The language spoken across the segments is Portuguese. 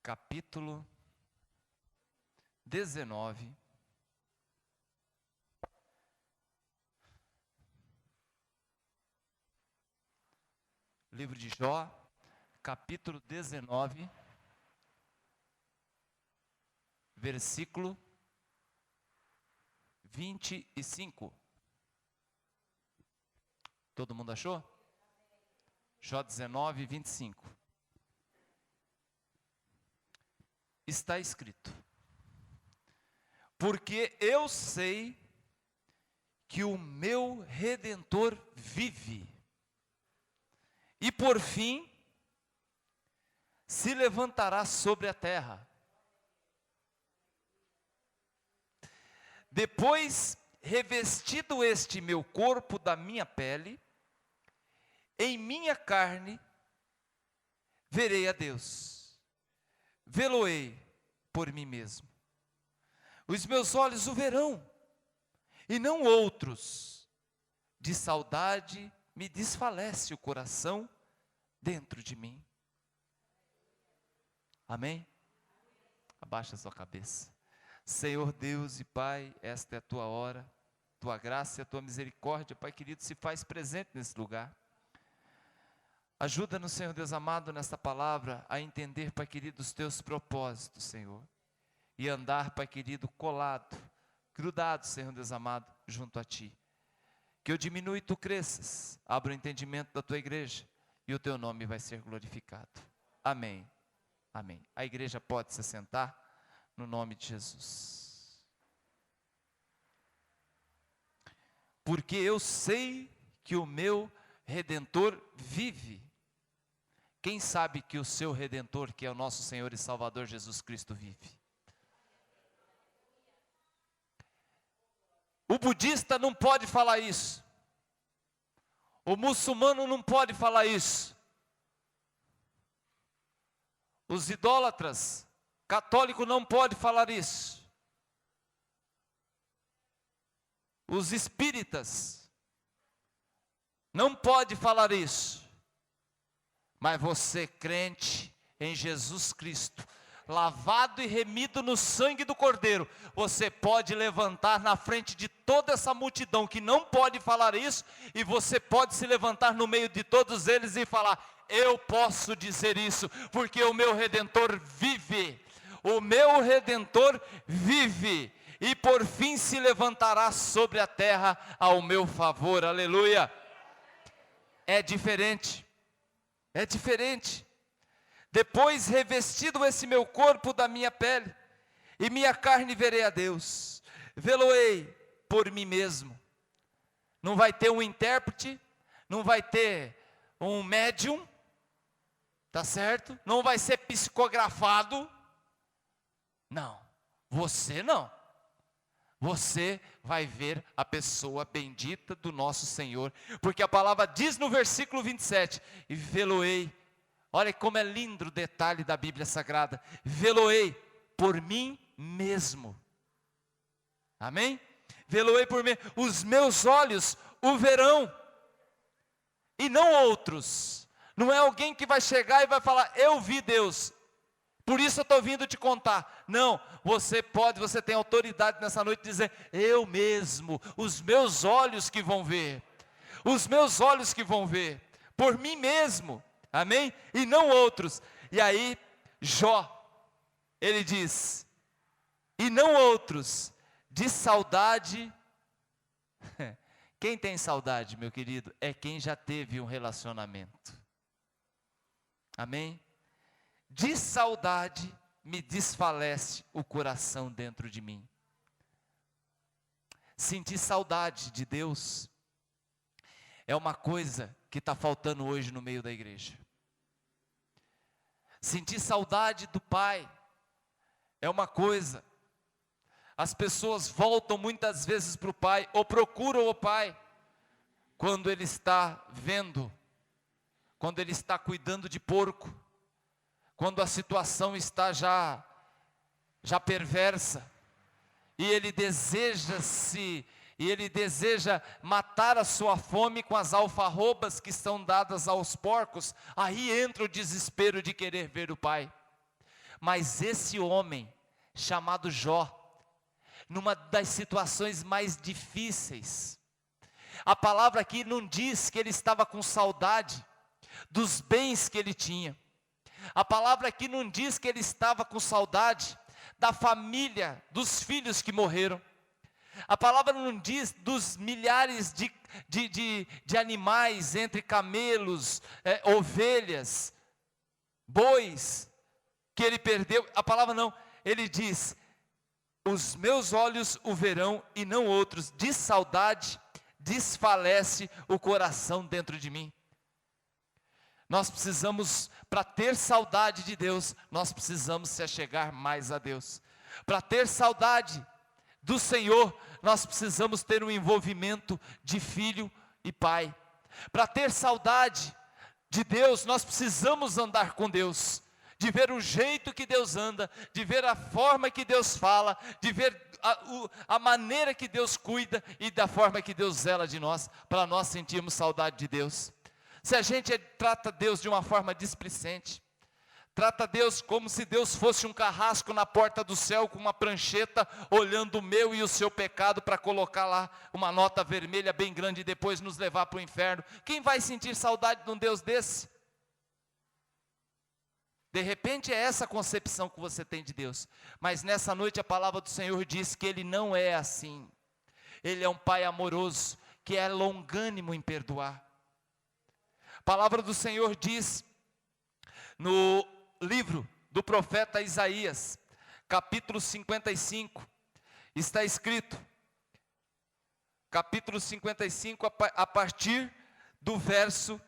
capítulo 19, livro de Jó, capítulo 19, versículo 25. Todo mundo achou? Jó 19, 25. Está escrito: porque eu sei que o meu Redentor vive, e por fim se levantará sobre a terra. Depois, revestido este meu corpo da minha pele, em minha carne verei a Deus, vê-lo-ei por mim mesmo. Os meus olhos o verão, e não outros. De saudade me desfalece o coração dentro de mim. Amém? Abaixa a sua cabeça. Senhor Deus e Pai, esta é a tua hora, tua graça e a tua misericórdia, Pai querido, se faz presente nesse lugar. Ajuda-nos, Senhor Deus amado, nesta palavra, a entender, Pai querido, os teus propósitos, Senhor. E andar, Pai querido, colado, grudado, Senhor Deus amado, junto a Ti. Que eu diminua e Tu cresças, abra o entendimento da Tua igreja, e o Teu nome vai ser glorificado. Amém. Amém. A igreja pode se sentar, no nome de Jesus. Porque eu sei que o meu Redentor vive. Quem sabe que o seu Redentor, que é o nosso Senhor e Salvador Jesus Cristo, vive? O budista não pode falar isso. O muçulmano não pode falar isso. Os idólatras, católico não pode falar isso. Os espíritas não pode falar isso. Mas você, crente em Jesus Cristo, lavado e remido no sangue do Cordeiro, você pode levantar na frente de toda essa multidão que não pode falar isso, e você pode se levantar no meio de todos eles e falar: eu posso dizer isso, porque o meu Redentor vive. O meu Redentor vive, e por fim se levantará sobre a terra ao meu favor. Aleluia. É diferente. É diferente. Depois, revestido esse meu corpo da minha pele, e minha carne verei a Deus, vê-lo-ei por mim mesmo. Não vai ter um intérprete, não vai ter um médium, tá certo? Não vai ser psicografado. Não, você não. Você vai ver a pessoa bendita do nosso Senhor, porque a palavra diz no versículo 27, e vê-lo-ei. Olha como é lindo o detalhe da Bíblia Sagrada. Vê-lo-ei por mim mesmo. Amém? Vê-lo-ei por mim. Os meus olhos o verão, e não outros. Não é alguém que vai chegar e vai falar: eu vi Deus, por isso eu estou vindo te contar. Não, você tem autoridade nessa noite de dizer: eu mesmo, os meus olhos que vão ver. Os meus olhos que vão ver, por mim mesmo. Amém? E não outros. E aí, Jó, ele diz: e não outros, de saudade. Quem tem saudade, meu querido, é quem já teve um relacionamento. Amém? De saudade me desfalece o coração dentro de mim. Sentir saudade de Deus é uma coisa que está faltando hoje no meio da igreja. Sentir saudade do Pai é uma coisa. As pessoas voltam muitas vezes para o Pai, ou procuram o Pai, quando Ele está vendo, quando Ele está cuidando de porco, quando a situação está já perversa, e Ele deseja matar a sua fome com as alfarrobas que são dadas aos porcos. Aí entra o desespero de querer ver o Pai. Mas esse homem, chamado Jó, numa das situações mais difíceis, a palavra aqui não diz que ele estava com saudade dos bens que ele tinha. A palavra aqui não diz que ele estava com saudade da família, dos filhos que morreram. A palavra não diz dos milhares de animais, entre camelos, ovelhas, bois, que ele perdeu. A palavra não, ele diz: os meus olhos o verão e não outros, de saudade desfalece o coração dentro de mim. Nós precisamos, para ter saudade de Deus, nós precisamos se achegar mais a Deus. Para ter saudade do Senhor, nós precisamos ter um envolvimento de filho e pai. Para ter saudade de Deus, nós precisamos andar com Deus, de ver o jeito que Deus anda, de ver a forma que Deus fala, de ver a maneira que Deus cuida e da forma que Deus zela de nós, para nós sentirmos saudade de Deus. Se a gente trata Deus de uma forma displicente, trata Deus como se Deus fosse um carrasco na porta do céu com uma prancheta, olhando o meu e o seu pecado para colocar lá uma nota vermelha bem grande e depois nos levar para o inferno, quem vai sentir saudade de um Deus desse? De repente é essa a concepção que você tem de Deus, mas nessa noite a palavra do Senhor diz que Ele não é assim. Ele é um Pai amoroso, que é longânimo em perdoar. A palavra do Senhor diz, no livro do profeta Isaías, capítulo 55, está escrito, capítulo 55, a partir do verso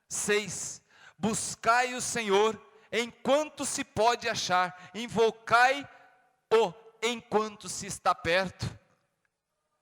6, buscai o Senhor enquanto se pode achar, invocai-o enquanto se está perto.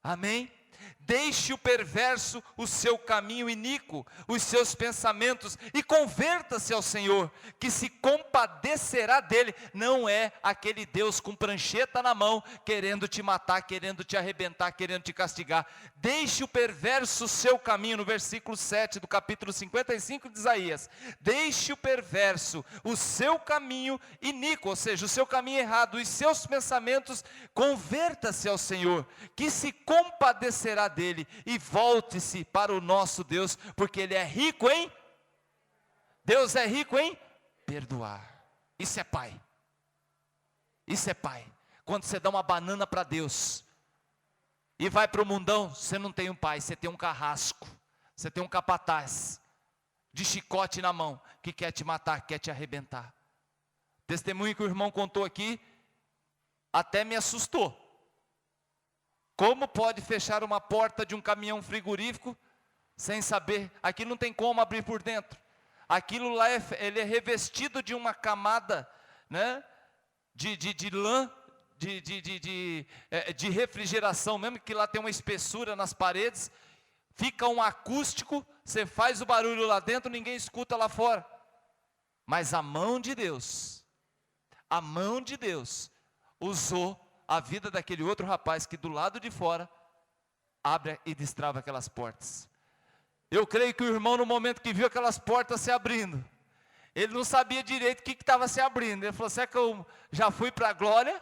Amém? Deixe o perverso o seu caminho iníquo, os seus pensamentos, e converta-se ao Senhor, que se compadecerá dele. Não é aquele Deus com prancheta na mão, querendo te matar, querendo te arrebentar, querendo te castigar. Deixe o perverso o seu caminho, no versículo 7 do capítulo 55 de Isaías. Deixe o perverso o seu caminho iníquo, ou seja, o seu caminho errado, os seus pensamentos, converta-se ao Senhor, que se compadecerá dele, e volte-se para o nosso Deus, porque Ele é rico em, Deus é rico em perdoar. Isso é Pai, isso é Pai. Quando você dá uma banana para Deus, e vai para o mundão, você não tem um pai, você tem um carrasco, você tem um capataz, de chicote na mão, que quer te matar, quer te arrebentar. Testemunho que o irmão contou aqui, até me assustou. Como pode fechar uma porta de um caminhão frigorífico sem saber? Aquilo não tem como abrir por dentro. Aquilo lá ele é revestido de uma camada, né, de lã, de refrigeração, mesmo que lá tem uma espessura nas paredes. Fica um acústico, você faz o barulho lá dentro, ninguém escuta lá fora. Mas a mão de Deus usou a vida daquele outro rapaz que do lado de fora abre e destrava aquelas portas. Eu creio que o irmão, no momento que viu aquelas portas se abrindo, ele não sabia direito o que estava se abrindo. Ele falou: será que eu já fui para a glória?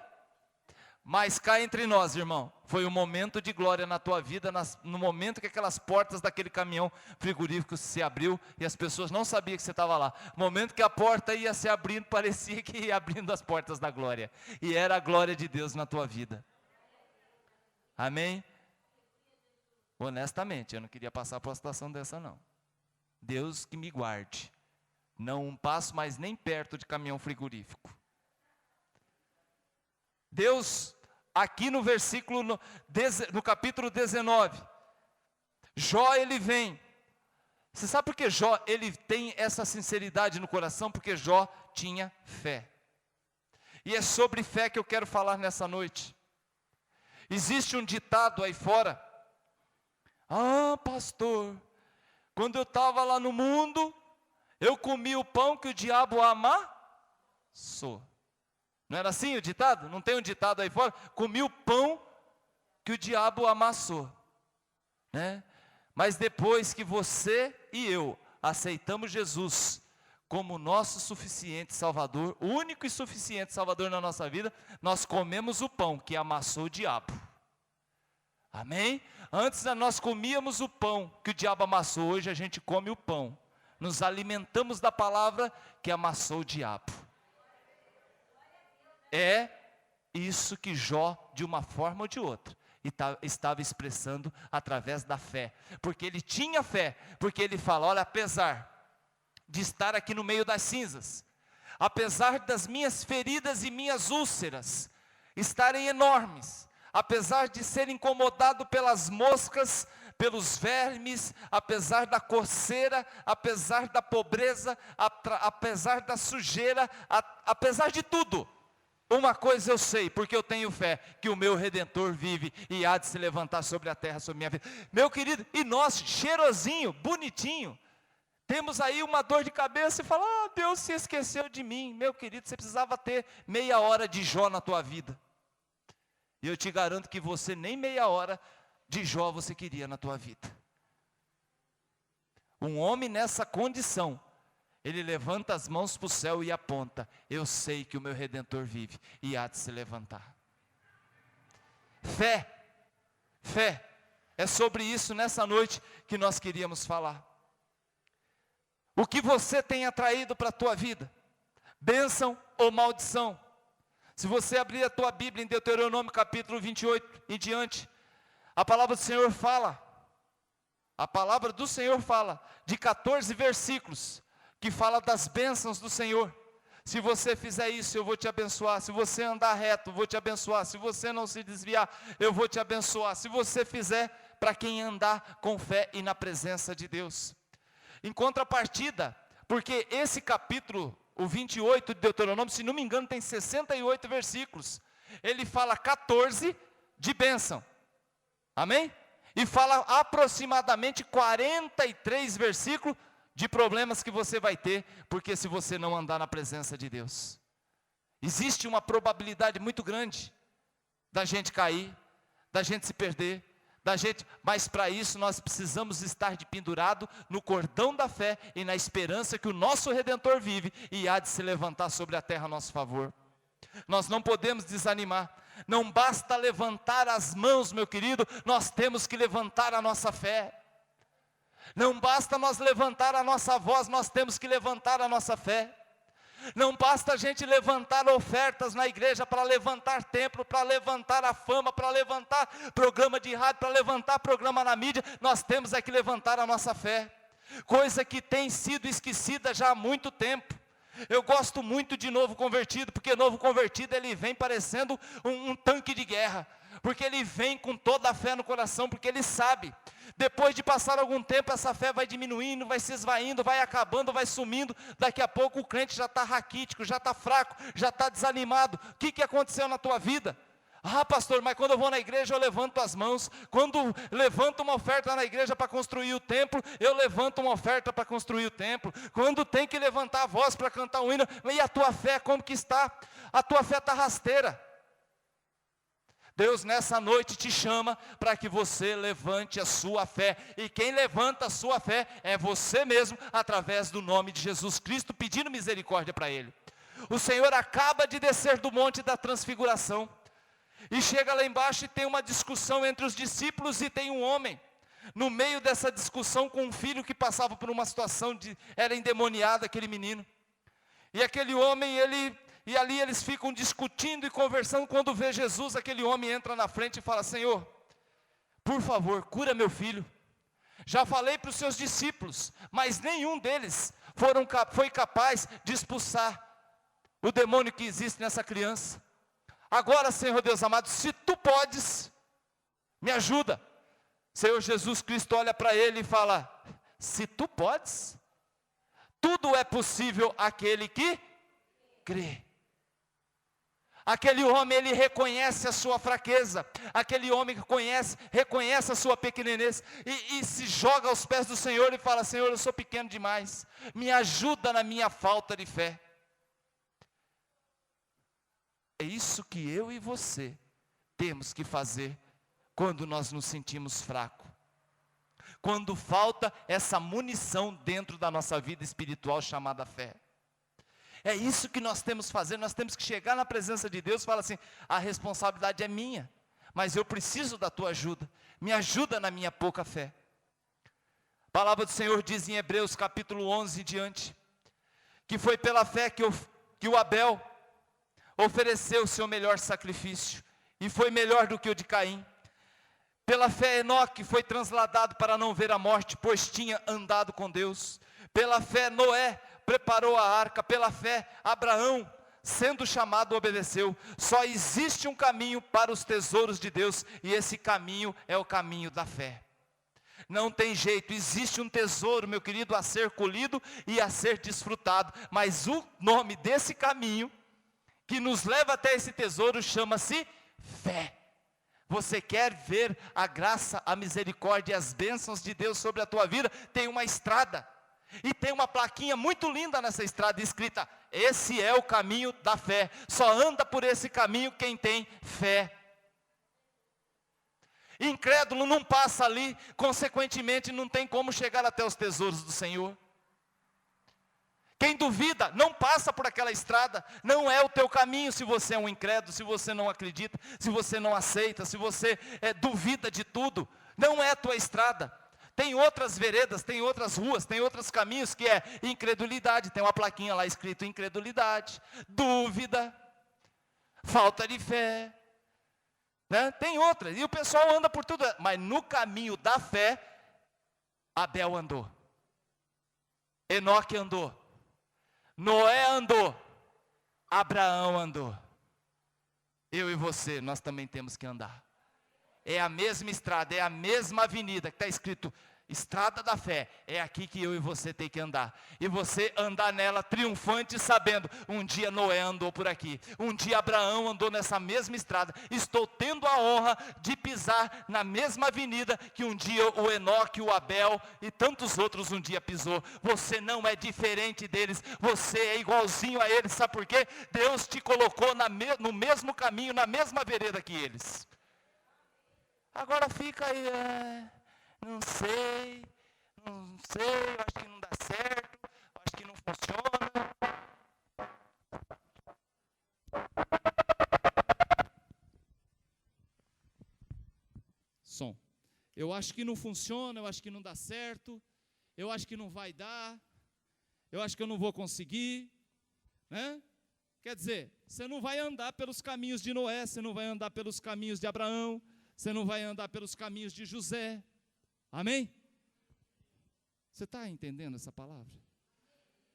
Mas cá entre nós, irmão, foi um momento de glória na tua vida, no momento que aquelas portas daquele caminhão frigorífico se abriu e as pessoas não sabiam que você estava lá. No momento que a porta ia se abrindo, parecia que ia abrindo as portas da glória. E era a glória de Deus na tua vida. Amém? Honestamente, eu não queria passar por uma situação dessa não. Deus que me guarde. Não passo mais nem perto de caminhão frigorífico. Deus, aqui no versículo, no capítulo 19, Jó, ele vem. Você sabe por que Jó, ele tem essa sinceridade no coração? Porque Jó tinha fé. E é sobre fé que eu quero falar nessa noite. Existe um ditado aí fora: ah, pastor, quando eu estava lá no mundo, eu comi o pão que o diabo amassou. Não era assim o ditado? Não tem um ditado aí fora? Comi o pão que o diabo amassou, né? Mas depois que você e eu aceitamos Jesus como nosso suficiente Salvador, único e suficiente Salvador na nossa vida, nós comemos o pão que amassou o diabo. Amém? Antes nós comíamos o pão que o diabo amassou, hoje a gente come o pão. Nos alimentamos da palavra que amassou o diabo. É isso que Jó, de uma forma ou de outra, estava expressando através da fé. Porque ele tinha fé, porque ele fala, olha, apesar de estar aqui no meio das cinzas, apesar das minhas feridas e minhas úlceras estarem enormes, apesar de ser incomodado pelas moscas, pelos vermes, apesar da coceira, apesar da pobreza, apesar da sujeira, apesar de tudo, uma coisa eu sei, porque eu tenho fé, que o meu Redentor vive e há de se levantar sobre a terra, sobre minha vida. Meu querido, e nós, cheirosinho, bonitinho, temos aí uma dor de cabeça e fala, Deus se esqueceu de mim. Meu querido, você precisava ter meia hora de Jó na tua vida. E eu te garanto que você nem meia hora de Jó você queria na tua vida. Um homem nessa condição, ele levanta as mãos para o céu e aponta, eu sei que o meu Redentor vive e há de se levantar. Fé, fé, é sobre isso nessa noite que nós queríamos falar. O que você tem atraído para a tua vida? Bênção ou maldição? Se você abrir a tua Bíblia em Deuteronômio capítulo 28 em diante, a palavra do Senhor fala de 14 versículos, que fala das bênçãos do Senhor. Se você fizer isso, eu vou te abençoar. Se você andar reto, eu vou te abençoar. Se você não se desviar, eu vou te abençoar. Se você fizer, para quem andar com fé e na presença de Deus. Em contrapartida, porque esse capítulo, o 28 de Deuteronômio, se não me engano, tem 68 versículos. Ele fala 14 de bênção. Amém? E fala aproximadamente 43 versículos de problemas que você vai ter, porque se você não andar na presença de Deus. Existe uma probabilidade muito grande da gente cair, da gente se perder, mas para isso nós precisamos estar de pendurado no cordão da fé e na esperança que o nosso Redentor vive e há de se levantar sobre a terra a nosso favor. Nós não podemos desanimar, não basta levantar as mãos, meu querido, nós temos que levantar a nossa fé. Não basta nós levantar a nossa voz, nós temos que levantar a nossa fé. Não basta a gente levantar ofertas na igreja para levantar templo, para levantar a fama, para levantar programa de rádio, para levantar programa na mídia. Nós temos é que levantar a nossa fé, coisa que tem sido esquecida já há muito tempo. Eu gosto muito de novo convertido, porque novo convertido ele vem parecendo um tanque de guerra, porque ele vem com toda a fé no coração, porque ele sabe, depois de passar algum tempo, essa fé vai diminuindo, vai se esvaindo, vai acabando, vai sumindo, daqui a pouco o crente já está raquítico, já está fraco, já está desanimado. O que aconteceu na tua vida? Pastor, mas quando eu vou na igreja eu levanto as mãos, quando levanto uma oferta na igreja para construir o templo, eu levanto uma oferta para construir o templo, quando tem que levantar a voz para cantar o hino, e a tua fé como que está? A tua fé está rasteira. Deus nessa noite te chama para que você levante a sua fé, e quem levanta a sua fé é você mesmo, através do nome de Jesus Cristo, pedindo misericórdia para Ele. O Senhor acaba de descer do monte da transfiguração, e chega lá embaixo e tem uma discussão entre os discípulos, e tem um homem, no meio dessa discussão com um filho que passava por uma situação era endemoniado aquele menino, e aquele homem, e ali eles ficam discutindo e conversando, quando vê Jesus, aquele homem entra na frente e fala, Senhor, por favor, cura meu filho, já falei para os seus discípulos, mas nenhum deles foi capaz de expulsar o demônio que existe nessa criança. Agora, Senhor Deus amado, se tu podes, me ajuda. Senhor Jesus Cristo olha para ele e fala, se tu podes, tudo é possível àquele que crê. Aquele homem, ele reconhece a sua fraqueza, aquele homem reconhece a sua pequenez, e se joga aos pés do Senhor e fala, Senhor, eu sou pequeno demais, me ajuda na minha falta de fé. É isso que eu e você temos que fazer quando nós nos sentimos fracos. quando falta essa munição dentro da nossa vida espiritual chamada fé. É isso que nós temos que fazer, nós temos que chegar na presença de Deus e falar assim, a responsabilidade é minha, mas eu preciso da tua ajuda, me ajuda na minha pouca fé. A palavra do Senhor diz em Hebreus capítulo 11 em diante, que foi pela fé que o Abel ofereceu o seu melhor sacrifício, e foi melhor do que o de Caim. Pela fé Enoque foi transladado para não ver a morte, pois tinha andado com Deus. Pela fé Noé preparou a arca, pela fé Abraão, sendo chamado, obedeceu. Só existe um caminho para os tesouros de Deus, e esse caminho é o caminho da fé. Não tem jeito, existe um tesouro, meu querido, a ser colhido e a ser desfrutado, mas o nome desse caminho, que nos leva até esse tesouro, chama-se fé. Você quer ver a graça, a misericórdia e as bênçãos de Deus sobre a tua vida? Tem uma estrada, e tem uma plaquinha muito linda nessa estrada, escrita, esse é o caminho da fé, só anda por esse caminho quem tem fé. Incrédulo não passa ali, consequentemente não tem como chegar até os tesouros do Senhor. Quem duvida, não passa por aquela estrada, não é o teu caminho se você é um incrédulo, se você não acredita, se você não aceita, se você duvida de tudo, não é a tua estrada. Tem outras veredas, tem outras ruas, tem outros caminhos que é incredulidade, tem uma plaquinha lá escrito incredulidade, dúvida, falta de fé, né? Tem outras, e o pessoal anda por tudo, mas no caminho da fé, Abel andou, Enoque andou, Noé andou, Abraão andou. Eu e você, nós também temos que andar. É a mesma estrada, é a mesma avenida que está escrito estrada da fé. É aqui que eu e você tem que andar. E você andar nela triunfante, sabendo, um dia Noé andou por aqui, um dia Abraão andou nessa mesma estrada. Estou tendo a honra de pisar na mesma avenida que um dia o Enoque, o Abel e tantos outros um dia pisou. Você não é diferente deles, você é igualzinho a eles. Sabe por quê? Deus te colocou no mesmo caminho, na mesma vereda que eles. Agora fica aí, não sei, eu acho que não dá certo, eu acho que não funciona. Som. Eu acho que não funciona, eu acho que não dá certo, eu acho que não vai dar, eu acho que eu não vou conseguir, né? Quer dizer, você não vai andar pelos caminhos de Noé, você não vai andar pelos caminhos de Abraão, você não vai andar pelos caminhos de José. Amém? Você está entendendo essa palavra?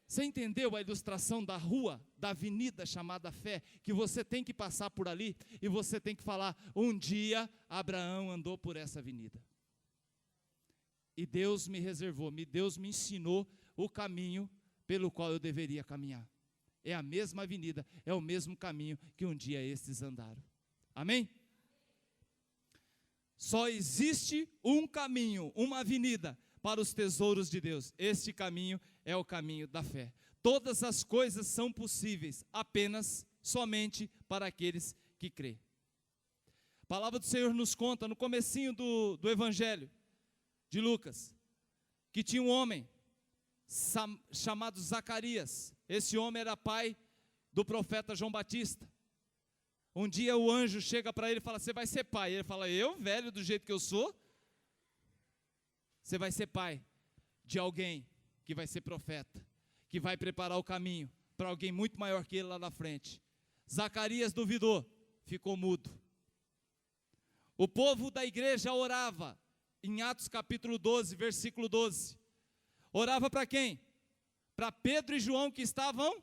Você entendeu a ilustração da rua, da avenida chamada fé, que você tem que passar por ali, e você tem que falar, um dia Abraão andou por essa avenida. E Deus me reservou, Deus me ensinou o caminho pelo qual eu deveria caminhar. É a mesma avenida, é o mesmo caminho que um dia estes andaram. Amém? Só existe um caminho, uma avenida para os tesouros de Deus. Este caminho é o caminho da fé. Todas as coisas são possíveis, apenas, somente para aqueles que crêem. A palavra do Senhor nos conta, no comecinho do Evangelho de Lucas, que tinha um homem chamado Zacarias. Esse homem era pai do profeta João Batista. Um dia o anjo chega para ele e fala, você vai ser pai. Ele fala, eu, velho do jeito que eu sou? Você vai ser pai de alguém que vai ser profeta, que vai preparar o caminho para alguém muito maior que ele lá na frente. Zacarias duvidou, ficou mudo. O povo da igreja orava, em Atos capítulo 12, versículo 12. Orava para quem? Para Pedro e João, que estavam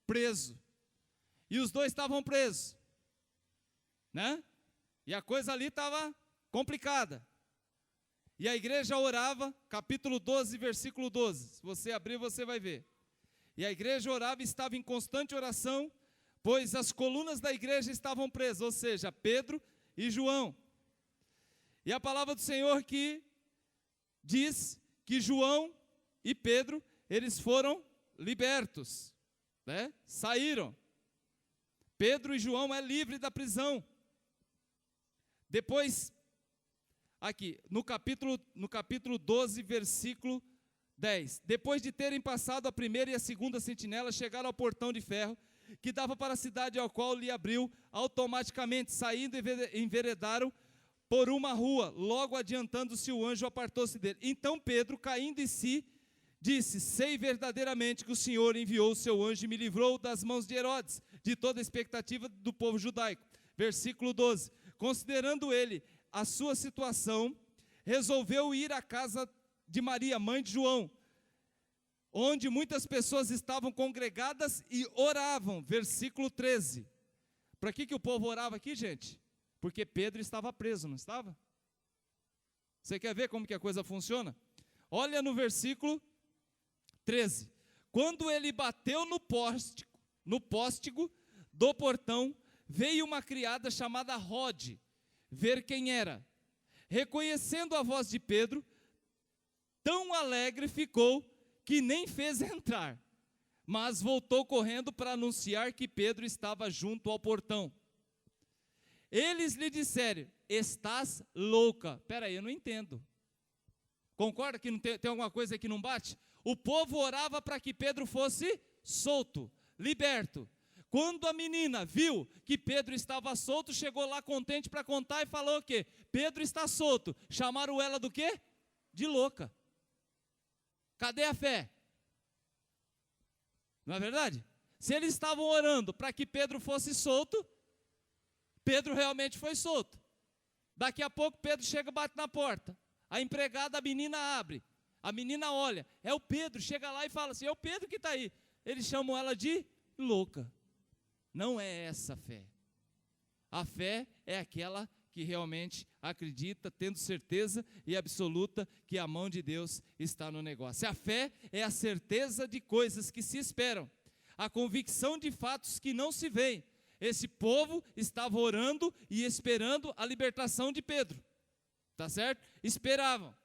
presos. E os dois estavam presos, né? E a coisa ali estava complicada. E a igreja orava, capítulo 12, versículo 12. Se você abrir, você vai ver. E a igreja orava e estava em constante oração, pois as colunas da igreja estavam presas, ou seja, Pedro e João. E a palavra do Senhor que diz que João e Pedro, eles foram libertos, né? Saíram. Pedro e João é livre da prisão. Depois, aqui, no capítulo 12, versículo 10. Depois de terem passado a primeira e a segunda sentinela, chegaram ao portão de ferro, que dava para a cidade, ao qual lhe abriu. Automaticamente, saindo, enveredaram por uma rua. Logo adiantando-se, o anjo apartou-se dele. Então Pedro, caindo em si, disse: sei verdadeiramente que o Senhor enviou o seu anjo e me livrou das mãos de Herodes, de toda a expectativa do povo judaico. Versículo 12. Considerando ele a sua situação, resolveu ir à casa de Maria, mãe de João, onde muitas pessoas estavam congregadas e oravam. Versículo 13. Para que o povo orava aqui, gente? Porque Pedro estava preso, não estava? Você quer ver como que a coisa funciona? Olha no versículo 13. Quando ele bateu no póstigo do portão, veio uma criada chamada Rode ver quem era. Reconhecendo a voz de Pedro, tão alegre ficou que nem fez entrar, mas voltou correndo para anunciar que Pedro estava junto ao portão. Eles lhe disseram: estás louca. Espera aí, eu não entendo. Concorda que não tem alguma coisa que não bate? O povo orava para que Pedro fosse solto, liberto. Quando a menina viu que Pedro estava solto, chegou lá contente para contar e falou o quê? Pedro está solto. Chamaram ela do quê? De louca. Cadê a fé? Não é verdade? Se eles estavam orando para que Pedro fosse solto, Pedro realmente foi solto. Daqui a pouco Pedro chega e bate na porta. A empregada, a menina abre. A menina olha, é o Pedro, chega lá e fala assim: é o Pedro que está aí. Eles chamam ela de louca. Não é essa a fé. A fé é aquela que realmente acredita, tendo certeza e absoluta que a mão de Deus está no negócio. A fé é a certeza de coisas que se esperam, a convicção de fatos que não se veem. Esse povo estava orando e esperando a libertação de Pedro, tá certo? Esperavam,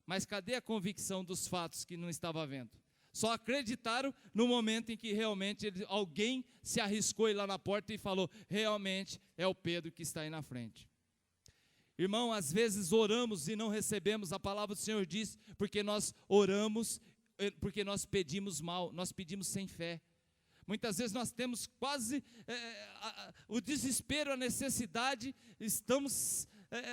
mas cadê a convicção dos fatos que não estava vendo? Só acreditaram no momento em que realmente alguém se arriscou a ir lá na porta e falou: realmente é o Pedro que está aí na frente. Irmão, às vezes oramos e não recebemos, a palavra do Senhor diz, porque nós oramos, porque nós pedimos mal, nós pedimos sem fé. Muitas vezes nós temos quase o desespero, a necessidade, estamos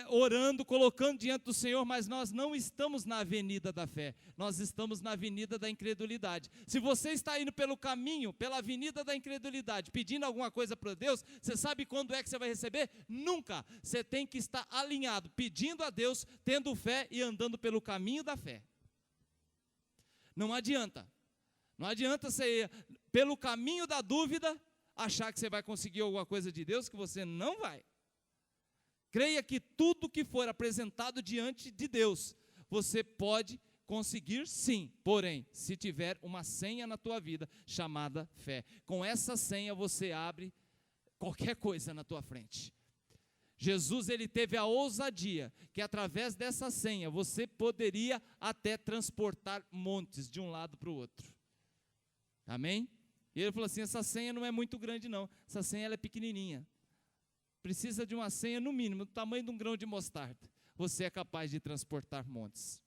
orando, colocando diante do Senhor, mas nós não estamos na avenida da fé, nós estamos na avenida da incredulidade. Se você está indo pelo caminho, pela avenida da incredulidade, pedindo alguma coisa para Deus, você sabe quando é que você vai receber? Nunca. Você tem que estar alinhado, pedindo a Deus, tendo fé e andando pelo caminho da fé. Não adianta você ir pelo caminho da dúvida, achar que você vai conseguir alguma coisa de Deus, que você não vai. Creia que tudo que for apresentado diante de Deus, você pode conseguir sim, porém, se tiver uma senha na tua vida, chamada fé. Com essa senha você abre qualquer coisa na tua frente. Jesus, ele teve a ousadia, que através dessa senha, você poderia até transportar montes de um lado para o outro. Amém? E ele falou assim: essa senha não é muito grande não, essa senha ela é pequenininha. Precisa de uma senha no mínimo, do tamanho de um grão de mostarda. Você é capaz de transportar montes.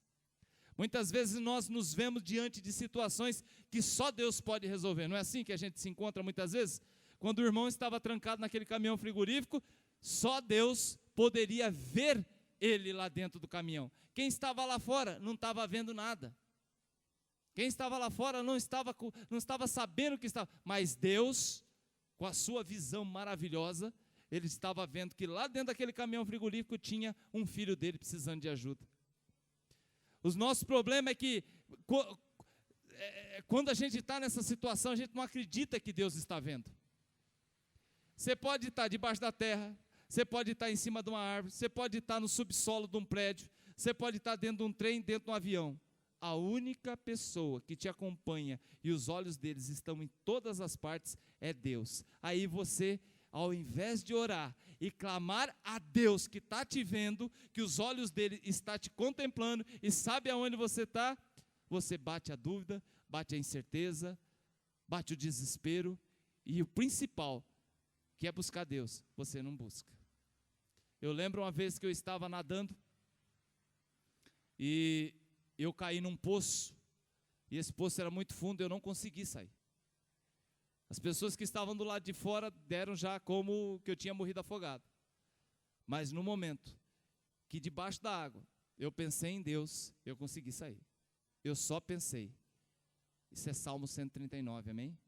Muitas vezes nós nos vemos diante de situações que só Deus pode resolver. Não é assim que a gente se encontra muitas vezes? Quando o irmão estava trancado naquele caminhão frigorífico, só Deus poderia ver ele lá dentro do caminhão. Quem estava lá fora não estava vendo nada. Quem estava lá fora não estava sabendo o que estava. Mas Deus, com a sua visão maravilhosa, ele estava vendo que lá dentro daquele caminhão frigorífico tinha um filho dele precisando de ajuda. O nosso problema é que quando a gente está nessa situação, a gente não acredita que Deus está vendo. Você pode estar debaixo da terra, você pode estar em cima de uma árvore, você pode estar no subsolo de um prédio, você pode estar dentro de um trem, dentro de um avião. A única pessoa que te acompanha e os olhos deles estão em todas as partes é Deus. Aí você, ao invés de orar e clamar a Deus que está te vendo, que os olhos dele estão te contemplando e sabe aonde você está, você bate a dúvida, bate a incerteza, bate o desespero e o principal, que é buscar Deus, você não busca. Eu lembro uma vez que eu estava nadando e eu caí num poço, e esse poço era muito fundo, eu não consegui sair. As pessoas que estavam do lado de fora deram já como que eu tinha morrido afogado. Mas no momento que debaixo da água eu pensei em Deus, eu consegui sair. Eu só pensei. Isso é Salmo 139, amém?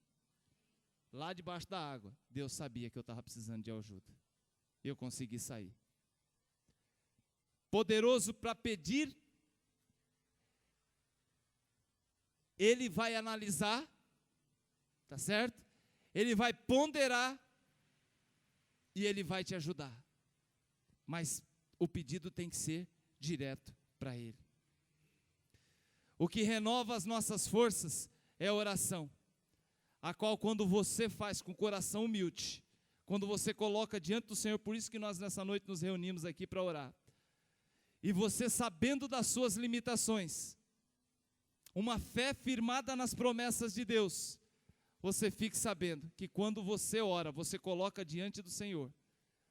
Lá debaixo da água, Deus sabia que eu estava precisando de ajuda. Eu consegui sair. Poderoso para pedir, Ele vai analisar, tá certo? Ele vai ponderar e Ele vai te ajudar. Mas o pedido tem que ser direto para Ele. O que renova as nossas forças é a oração, a qual quando você faz com o coração humilde, quando você coloca diante do Senhor, por isso que nós nessa noite nos reunimos aqui para orar, e você sabendo das suas limitações, uma fé firmada nas promessas de Deus, você fique sabendo que quando você ora, você coloca diante do Senhor,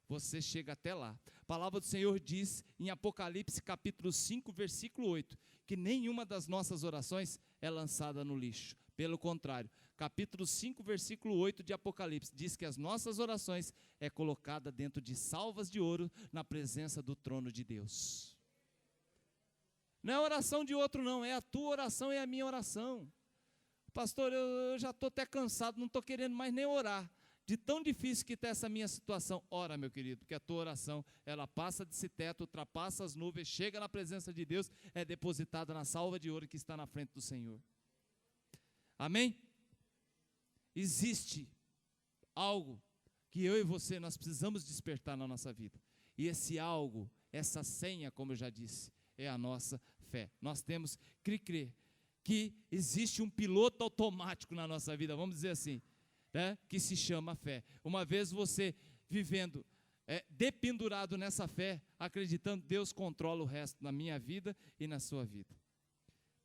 você chega até lá. A palavra do Senhor diz em Apocalipse capítulo 5, versículo 8, que nenhuma das nossas orações é lançada no lixo. Pelo contrário, capítulo 5, versículo 8 de Apocalipse, diz que as nossas orações é colocada dentro de salvas de ouro na presença do trono de Deus. Não é a oração de outro não, é a tua oração e a minha oração. Pastor, eu já estou até cansado, não estou querendo mais nem orar. De tão difícil que está essa minha situação. Ora, meu querido, porque a tua oração, ela passa desse teto, ultrapassa as nuvens, chega na presença de Deus, é depositada na salva de ouro que está na frente do Senhor. Amém? Existe algo que eu e você, nós precisamos despertar na nossa vida. E esse algo, essa senha, como eu já disse, é a nossa fé. Nós temos que crer que existe um piloto automático na nossa vida, vamos dizer assim, né, que se chama fé. Uma vez você vivendo dependurado nessa fé, acreditando, Deus controla o resto na minha vida e na sua vida.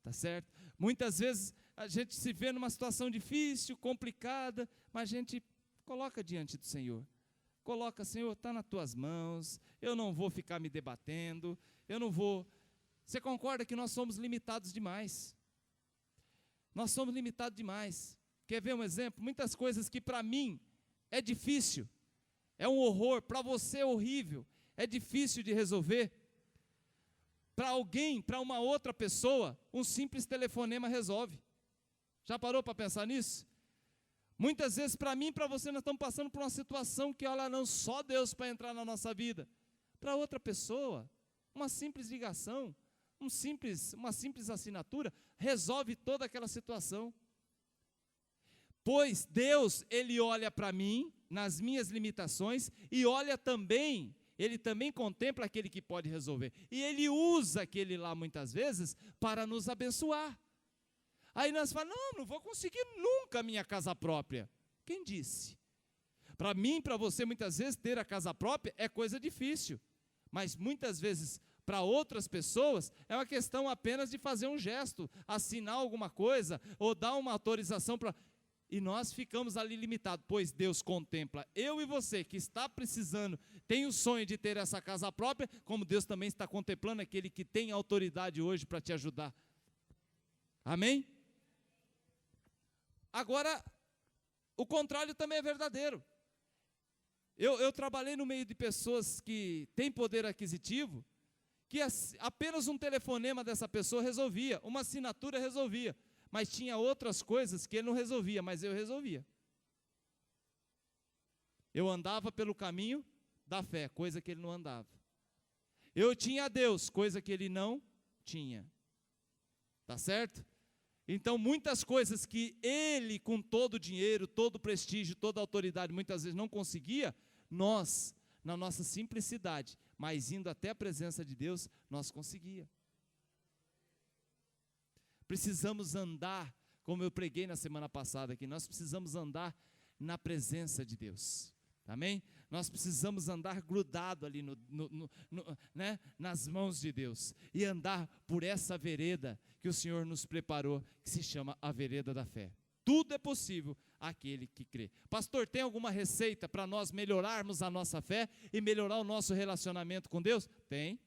Tá certo? Muitas vezes a gente se vê numa situação difícil, complicada, mas a gente coloca diante do Senhor. Coloca, Senhor, está nas tuas mãos, eu não vou ficar me debatendo, eu não vou... Você concorda que nós somos limitados demais? Nós somos limitados demais. Quer ver um exemplo? Muitas coisas que para mim é difícil, é um horror, para você é horrível, é difícil de resolver. Para alguém, para uma outra pessoa, um simples telefonema resolve. Já parou para pensar nisso? Muitas vezes para mim e para você nós estamos passando por uma situação que, olha, não só Deus para entrar na nossa vida. Para outra pessoa, uma simples ligação, uma simples assinatura, resolve toda aquela situação. Pois Deus, Ele olha para mim, nas minhas limitações, e olha também, Ele também contempla aquele que pode resolver. E Ele usa aquele lá, muitas vezes, para nos abençoar. Aí nós falamos, não vou conseguir nunca a minha casa própria. Quem disse? Para mim, para você, muitas vezes, ter a casa própria é coisa difícil. Mas muitas vezes, para outras pessoas, é uma questão apenas de fazer um gesto, assinar alguma coisa, ou dar uma autorização para... E nós ficamos ali limitados, pois Deus contempla eu e você, que está precisando, tem o sonho de ter essa casa própria, como Deus também está contemplando aquele que tem autoridade hoje para te ajudar. Amém? Agora, o contrário também é verdadeiro. Eu trabalhei no meio de pessoas que têm poder aquisitivo, que apenas um telefonema dessa pessoa resolvia, uma assinatura resolvia. Mas tinha outras coisas que ele não resolvia, mas eu resolvia. Eu andava pelo caminho da fé, coisa que ele não andava. Eu tinha Deus, coisa que ele não tinha. Tá certo? Então, muitas coisas que ele, com todo o dinheiro, todo o prestígio, toda a autoridade, muitas vezes não conseguia, nós, na nossa simplicidade, mas indo até a presença de Deus, nós conseguia. Precisamos andar, como eu preguei na semana passada aqui, nós precisamos andar na presença de Deus, amém? Nós precisamos andar grudado ali né, nas mãos de Deus, e andar por essa vereda que o Senhor nos preparou, que se chama a vereda da fé. Tudo é possível àquele que crê. Pastor, tem alguma receita para nós melhorarmos a nossa fé e melhorar o nosso relacionamento com Deus? Tem.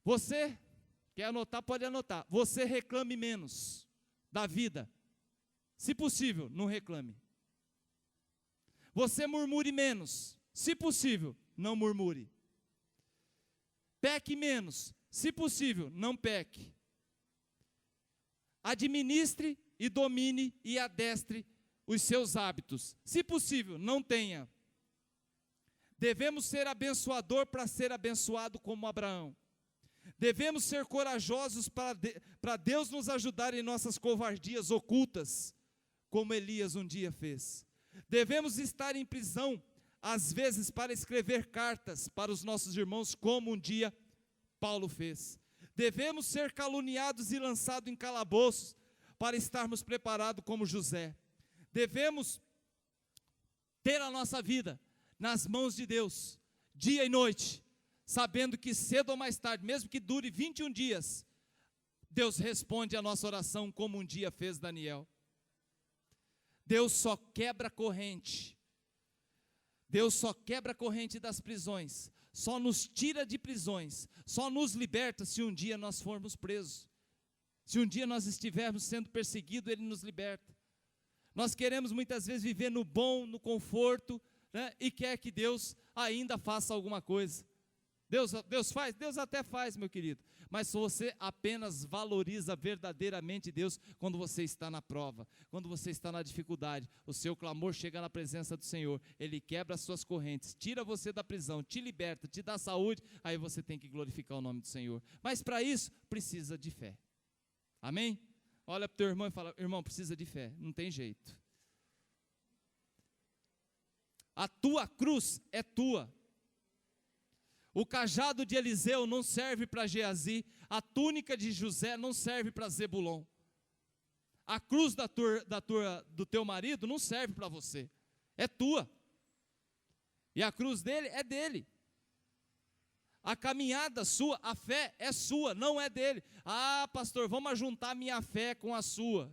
Você, quer anotar, pode anotar. Você reclame menos da vida. Se possível, não reclame. Você murmure menos. Se possível, não murmure. Peque menos. Se possível, não peque. Administre e domine e adestre os seus hábitos. Se possível, não tenha. Devemos ser abençoador para ser abençoado como Abraão. Devemos ser corajosos para Deus nos ajudar em nossas covardias ocultas, como Elias um dia fez. Devemos estar em prisão, às vezes, para escrever cartas para os nossos irmãos, como um dia Paulo fez. Devemos ser caluniados e lançados em calabouços, para estarmos preparados como José. Devemos ter a nossa vida nas mãos de Deus, dia e noite, sabendo que cedo ou mais tarde, mesmo que dure 21 dias, Deus responde a nossa oração como um dia fez Daniel. Deus só quebra corrente. Deus só quebra a corrente das prisões, só nos tira de prisões, só nos liberta se um dia nós formos presos. Se um dia nós estivermos sendo perseguidos, Ele nos liberta. Nós queremos muitas vezes viver no bom, no conforto, né, e quer que Deus ainda faça alguma coisa. Deus faz? Deus até faz, meu querido. Mas você apenas valoriza verdadeiramente Deus quando você está na prova, quando você está na dificuldade. O seu clamor chega na presença do Senhor. Ele quebra as suas correntes, tira você da prisão, te liberta, te dá saúde. Aí você tem que glorificar o nome do Senhor. Mas para isso, precisa de fé. Amém? Olha para o teu irmão e fala: irmão, precisa de fé, não tem jeito. A tua cruz é tua. O cajado de Eliseu não serve para Geazi, a túnica de José não serve para Zebulon. A cruz do teu marido não serve para você, é tua. E a cruz dele é dele. A caminhada sua, a fé é sua, não é dele. Ah, pastor, vamos juntar minha fé com a sua.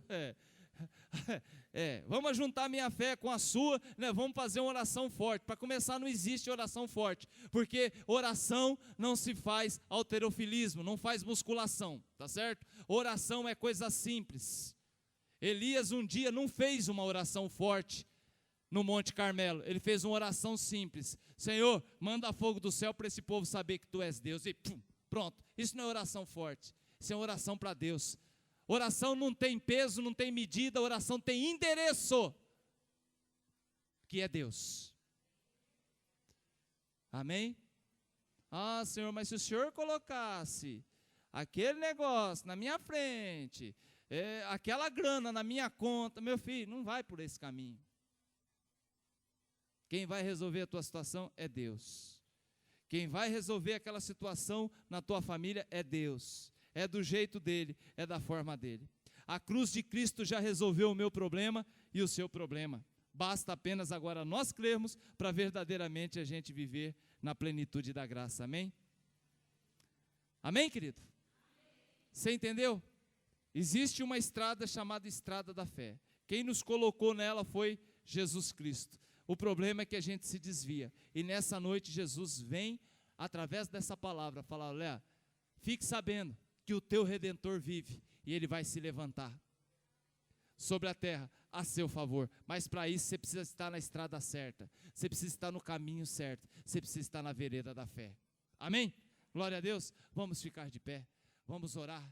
Vamos juntar minha fé com a sua, né? Vamos fazer uma oração forte. Para começar, não existe oração forte, porque oração não se faz halterofilismo, não faz musculação, tá certo? Oração é coisa simples. Elias um dia não fez uma oração forte no Monte Carmelo, ele fez uma oração simples: Senhor, manda fogo do céu para esse povo saber que Tu és Deus, e pum, pronto. Isso não é oração forte, isso é oração para Deus. Oração não tem peso, não tem medida, oração tem endereço, que é Deus. Amém? Ah, Senhor, mas se o Senhor colocasse aquele negócio na minha frente, aquela grana na minha conta, meu filho, não vai por esse caminho. Quem vai resolver a tua situação é Deus. Quem vai resolver aquela situação na tua família é Deus. É do jeito dele, é da forma dele. A cruz de Cristo já resolveu o meu problema e o seu problema. Basta apenas agora nós crermos para verdadeiramente a gente viver na plenitude da graça. Amém? Amém, querido? Você entendeu? Existe uma estrada chamada estrada da fé. Quem nos colocou nela foi Jesus Cristo. O problema é que a gente se desvia. E nessa noite Jesus vem, através dessa palavra, falar: olha, fique sabendo que o teu Redentor vive e Ele vai se levantar sobre a terra a seu favor. Mas para isso você precisa estar na estrada certa, você precisa estar no caminho certo, você precisa estar na vereda da fé. Amém? Glória a Deus. Vamos ficar de pé, vamos orar.